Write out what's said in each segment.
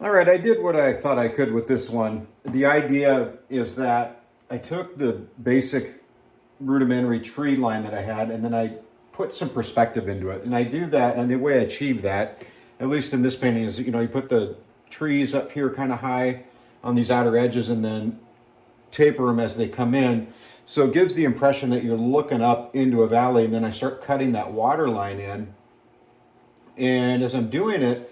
All right, I did what I thought I could with this one. The idea is that I took the basic rudimentary tree line that I had and then I put some perspective into it. And I do that, and the way I achieve that, at least in this painting, is you put the trees up here kind of high on these outer edges and then taper them as they come in. So it gives the impression that you're looking up into a valley, and then I start cutting that water line in. And as I'm doing it,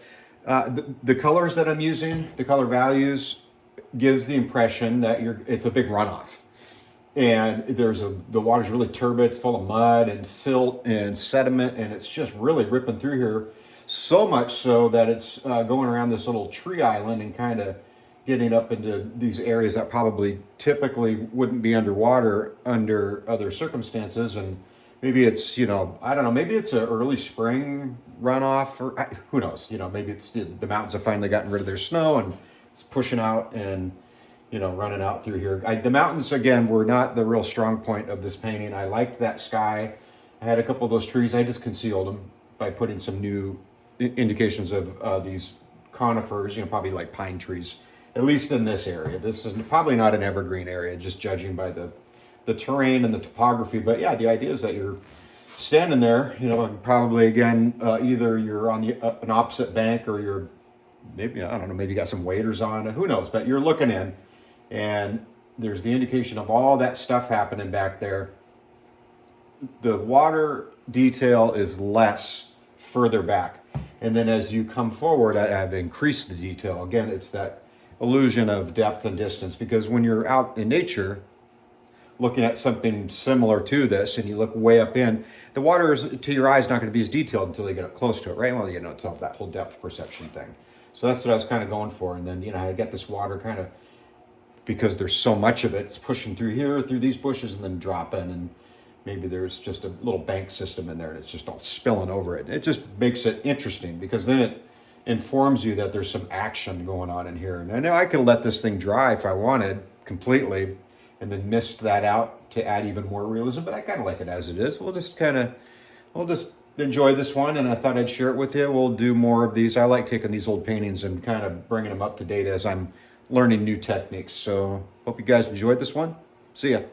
the colors that I'm using, the color values, gives the impression that it's a big runoff. And the water's really turbid, it's full of mud and silt and sediment, and it's just really ripping through here. So much so that it's going around this little tree island and kind of getting up into these areas that probably typically wouldn't be underwater under other circumstances. And maybe it's, I don't know, maybe it's an early spring runoff, or who knows, maybe it's the mountains have finally gotten rid of their snow and it's pushing out and, running out through here. The mountains, again, were not the real strong point of this painting. I liked that sky. I had a couple of those trees. I just concealed them by putting some new indications of these conifers, probably like pine trees, at least in this area. This is probably not an evergreen area, just judging by the terrain and the topography. But yeah, the idea is that you're standing there, probably again, either you're on an opposite bank or you're maybe, I don't know, maybe you got some waders on, who knows, but you're looking in and there's the indication of all that stuff happening back there. The water detail is less further back. And then as you come forward, I've increased the detail. Again, it's that illusion of depth and distance, because when you're out in nature looking at something similar to this and you look way up in, the water is, to your eyes, not going to be as detailed until you get up close to it, right? Well, it's all that whole depth perception thing. So that's what I was kind of going for. And then, I get this water kind of, because there's so much of it, it's pushing through here, through these bushes, and then dropping. And maybe there's just a little bank system in there and it's just all spilling over it. It just makes it interesting, because then it informs you that there's some action going on in here. And I know I could let this thing dry if I wanted completely and then mist that out to add even more realism, but I kind of like it as it is. We'll just enjoy this one, and I thought I'd share it with you. We'll do more of these. I like taking these old paintings and kind of bringing them up to date as I'm learning new techniques. So hope you guys enjoyed this one. See ya.